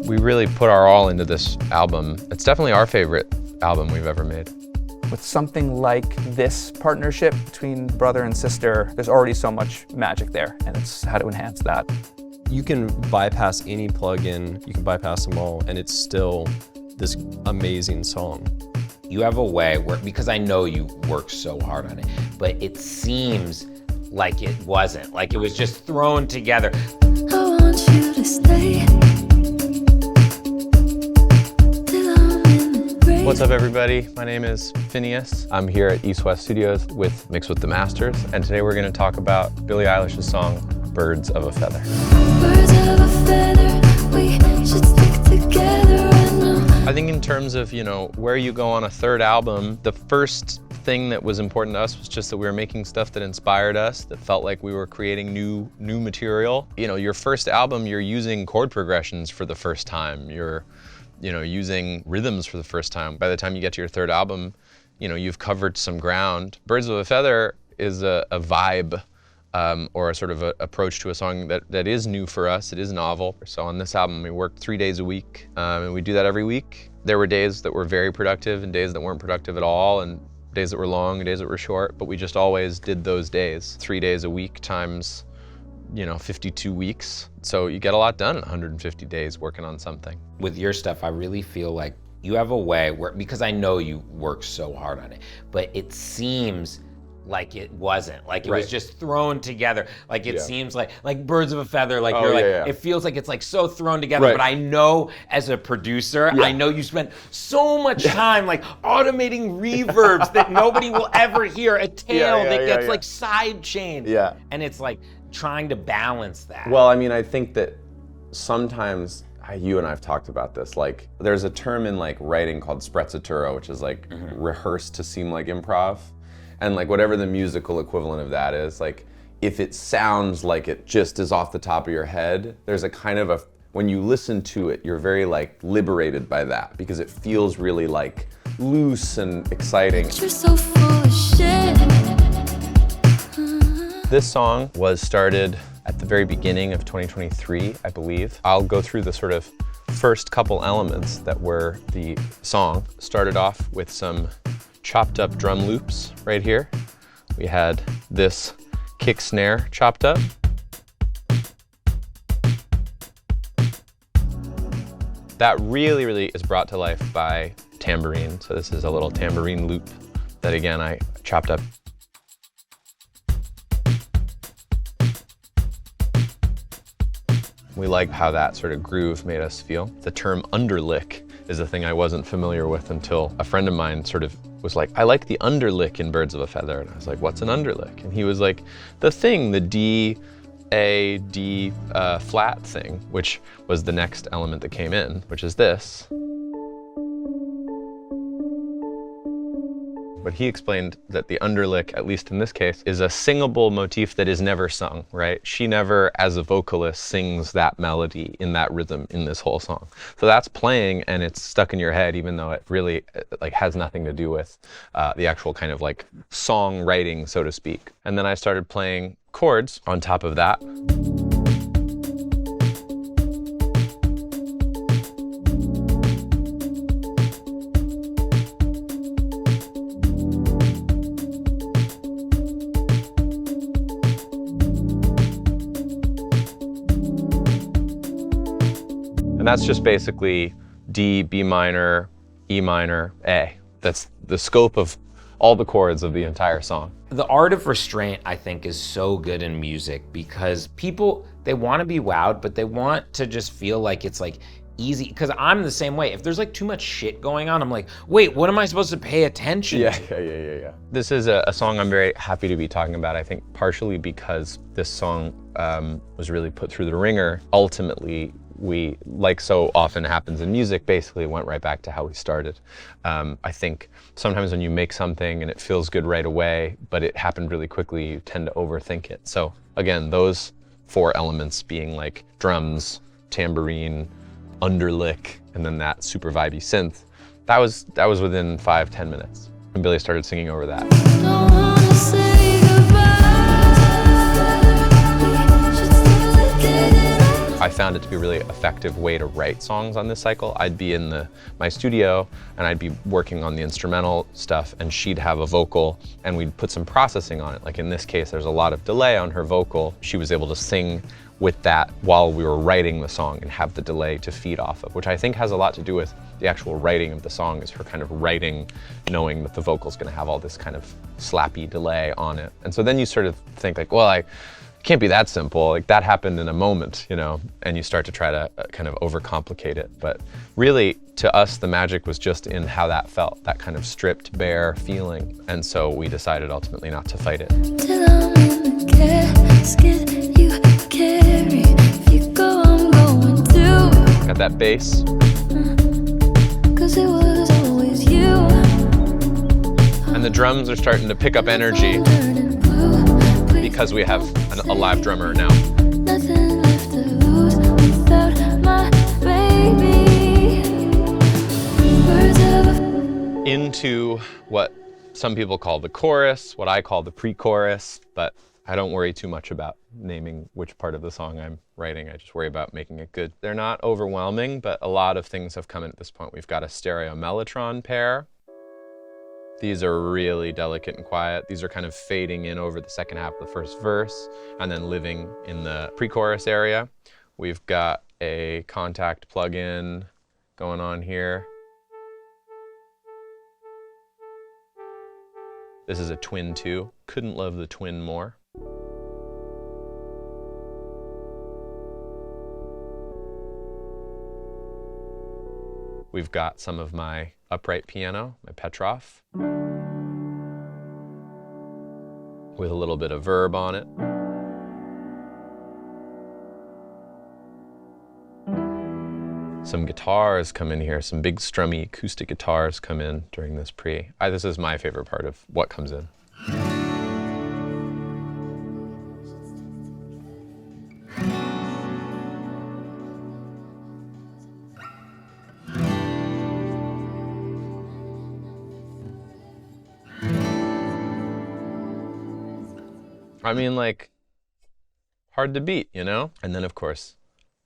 We really put our all into this album. It's definitely our favorite album we've ever made. With something like this partnership between brother and sister, there's already so much magic there, and it's how to enhance that. You can bypass any plugin, you can bypass them all, and it's still this amazing song. You have a way where, because I know you worked so hard on it, but it seems like it wasn't, like it was just thrown together. I want you to stay. What's up, everybody? My name is Finneas. I'm here at East West Studios with Mix with the Masters, and today we're going to talk about Billie Eilish's song, Birds of a Feather. Birds of a feather, we should stick together right now. I think in terms of, where you go on a third album, the first thing that was important to us was just that we were making stuff that inspired us, that felt like we were creating new material. Your first album, you're using chord progressions for the first time. You're using rhythms for the first time. By the time you get to your third album, you've covered some ground. Birds of a Feather is a vibe or a sort of approach to a song that is new for us. It is novel. So on this album, we worked 3 days a week, and we do that every week. There were days that were very productive and days that weren't productive at all, and days that were long and days that were short, but we just always did those days. 3 days a week times 52 weeks. So you get a lot done in 150 days working on something. With your stuff, I really feel like you have a way where, because I know you worked so hard on it, but it seems like it wasn't, like it was just thrown together. Like it seems like Birds of a Feather, like it feels like it's like so thrown together. But I know as a producer, I know you spent so much time like automating reverbs that nobody will ever hear, a tail that gets like side chained. And it's like trying to balance that. Well, I mean, I think that sometimes, you and I've talked about this, like there's a term in like writing called sprezzatura, which is like rehearsed to seem like improv. And like whatever the musical equivalent of that is, like if it sounds like it just is off the top of your head, there's a kind of when you listen to it, you're very like liberated by that because it feels really like loose and exciting. You're so full of shit. This song was started at the very beginning of 2023, I believe. I'll go through the sort of first couple elements that were the song. Started off with some chopped up drum loops right here. We had this kick snare chopped up. That really is brought to life by tambourine. So this is a little tambourine loop that again I chopped up. We like how that sort of groove made us feel. The term underlick is a thing I wasn't familiar with until a friend of mine sort of was like, I like the underlick in Birds of a Feather. And I was like, what's an underlick? And he was like, the thing, the D, A, D flat thing, which was the next element that came in, which is this. But he explained that the underlick, at least in this case, is a singable motif that is never sung, right? She never, as a vocalist, sings that melody in that rhythm in this whole song. So that's playing and it's stuck in your head, even though it really like has nothing to do with the actual kind of like songwriting, so to speak. And then I started playing chords on top of that. And that's just basically D, B minor, E minor, A. That's the scope of all the chords of the entire song. The art of restraint, I think, is so good in music because people, they want to be wowed, but they want to just feel like it's like easy. Because I'm the same way. If there's like too much shit going on, I'm like, wait, what am I supposed to pay attention to? Yeah. This is a song I'm very happy to be talking about, I think partially because this song was really put through the ringer. Ultimately, we, like so often happens in music, basically went right back to how we started. I think sometimes when you make something and it feels good right away, but it happened really quickly, you tend to overthink it. So again, those 4 elements being like drums, tambourine, underlick, and then that super vibey synth, that was within 5-10 minutes. And Billie started singing over that. Don't wanna say goodbye. I found it to be a really effective way to write songs on this cycle. I'd be in my studio and I'd be working on the instrumental stuff, and she'd have a vocal and we'd put some processing on it. Like in this case, there's a lot of delay on her vocal. She was able to sing with that while we were writing the song and have the delay to feed off of, which I think has a lot to do with the actual writing of the song, is her kind of writing, knowing that the vocal's gonna have all this kind of slappy delay on it. And so then you sort of think like, well, it can't be that simple. Like that happened in a moment, you know, and you start to try to kind of overcomplicate it. But really, to us, the magic was just in how that felt, that kind of stripped, bare feeling. And so we decided ultimately not to fight it. Till I'm in the casket you carry. If you go, I'm going too. Got that bass. 'Cause it was always you. And the drums are starting to pick up energy because we have a live drummer now. Nothing left to lose without my baby. Birds of a Into what some people call the chorus, what I call the pre-chorus, but I don't worry too much about naming which part of the song I'm writing. I just worry about making it good. They're not overwhelming, but a lot of things have come in at this point. We've got a stereo mellotron pair. These are really delicate and quiet. These are kind of fading in over the second half of the first verse and then living in the pre-chorus area. We've got a contact plug-in going on here. This is a twin 2. Couldn't love the twin more. We've got some of my upright piano, my Petroff, with a little bit of verb on it. Some guitars come in here, some big strummy acoustic guitars come in during this pre. This is my favorite part of what comes in. I mean, like, hard to beat, you know? And then, of course,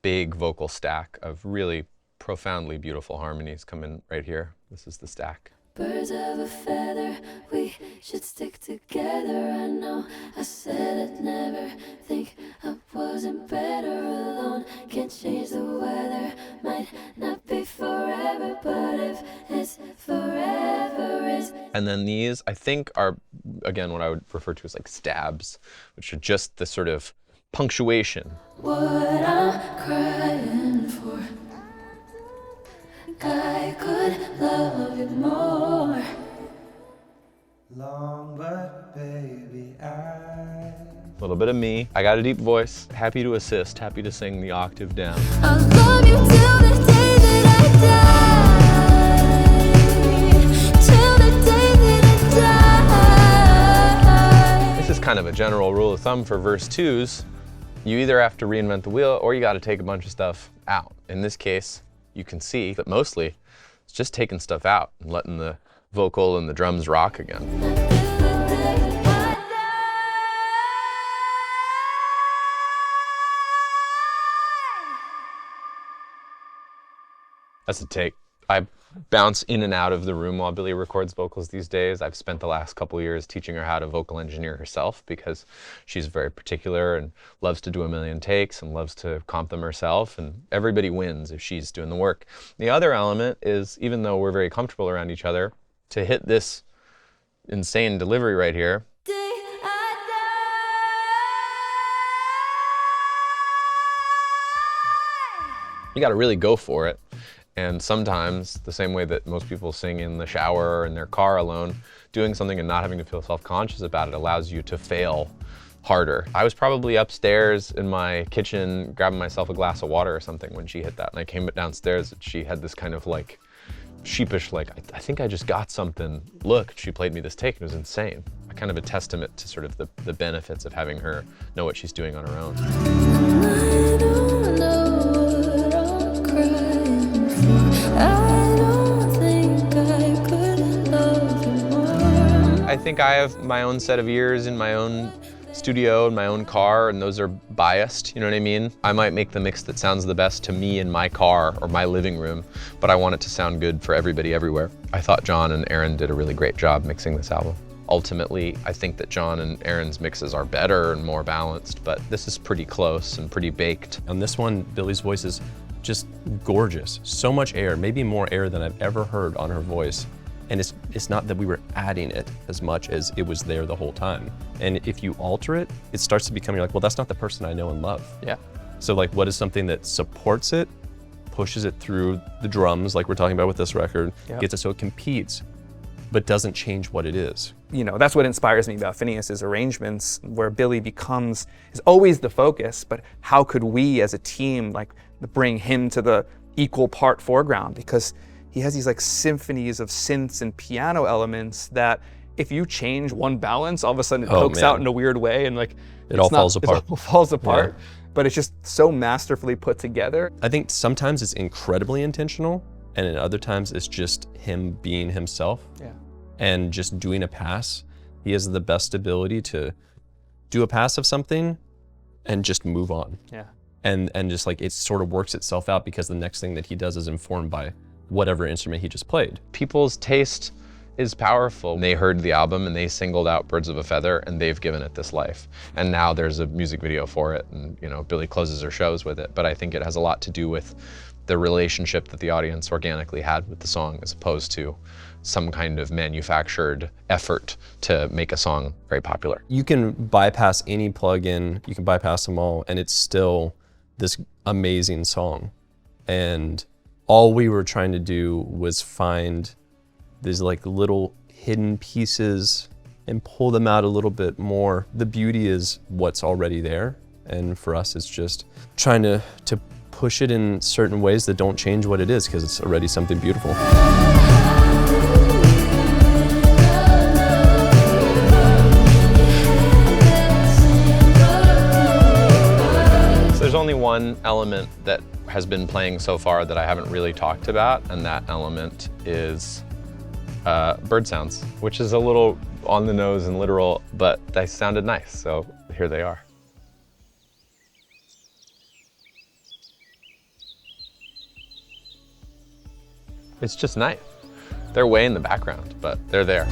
big vocal stack of really profoundly beautiful harmonies come in right here. This is the stack. birds of a feather, we should stick together. I know I said I'd never think I wasn't better alone. Can't change the weather, might not be forever, but if it's forever, it's... And then these, I think, are, again, what I would refer to as like stabs, which are just the sort of punctuation. What I'm crying for, I could love you more. Long but baby, A little bit of me. I got a deep voice. Happy to assist, happy to sing the octave down. I'll love you till the day that I die. Till the day that I die. This is kind of a general rule of thumb for verse 2s. You either have to reinvent the wheel or you got to take a bunch of stuff out. In this case, you can see that mostly it's just taking stuff out and letting the vocal and the drums rock again. That's a take. I bounce in and out of the room while Billie records vocals these days. I've spent the last couple years teaching her how to vocal engineer herself because she's very particular and loves to do a million takes and loves to comp them herself, and everybody wins if she's doing the work. The other element is, even though we're very comfortable around each other, to hit this insane delivery right here, you gotta really go for it. And sometimes, the same way that most people sing in the shower or in their car alone, doing something and not having to feel self-conscious about it allows you to fail harder. I was probably upstairs in my kitchen grabbing myself a glass of water or something when she hit that. And I came downstairs and she had this kind of like sheepish, like, I think I just got something look. She played me this take and it was insane. Kind of a testament to sort of the benefits of having her know what she's doing on her own. I don't know what I'm crying for. I don't think I could love you more. I think I have my own set of ears in my own studio studio in my own car, and those are biased, you know what I mean? I might make the mix that sounds the best to me in my car or my living room, but I want it to sound good for everybody everywhere. I thought Jon and Aron did a really great job mixing this album. Ultimately, I think that Jon and Aron's mixes are better and more balanced, but this is pretty close and pretty baked. On this one, Billie's voice is just gorgeous. So much air, maybe more air than I've ever heard on her voice. And it's not that we were adding it as much as it was there the whole time. And if you alter it, it starts to become, you're like, well, that's not the person I know and love. Yeah. So like, what is something that supports it, pushes it through the drums, like we're talking about with this record, gets it so it competes, but doesn't change what it is. You know, that's what inspires me about Finneas' arrangements, where Billie is always the focus, but how could we as a team like bring him to the equal part foreground? Because he has these like symphonies of synths and piano elements that if you change one balance, all of a sudden it pokes out in a weird way, and like it all falls apart. It all falls apart. Yeah. But it's just so masterfully put together. I think sometimes it's incredibly intentional, and at other times it's just him being himself. Yeah. And just doing a pass. He has the best ability to do a pass of something and just move on. Yeah. And just like it sort of works itself out because the next thing that he does is informed by whatever instrument he just played. People's taste is powerful. They heard the album and they singled out Birds of a Feather, and they've given it this life. And now there's a music video for it, and you know, Billie closes her shows with it. But I think it has a lot to do with the relationship that the audience organically had with the song, as opposed to some kind of manufactured effort to make a song very popular. You can bypass any plugin, you can bypass them all, and it's still this amazing song. And all we were trying to do was find these like little hidden pieces and pull them out a little bit more. The beauty is what's already there. And for us, it's just trying to push it in certain ways that don't change what it is, because it's already something beautiful. There's only one element that has been playing so far that I haven't really talked about, and that element is bird sounds, which is a little on the nose and literal, but they sounded nice, so here they are. It's just nice. They're way in the background, but they're there.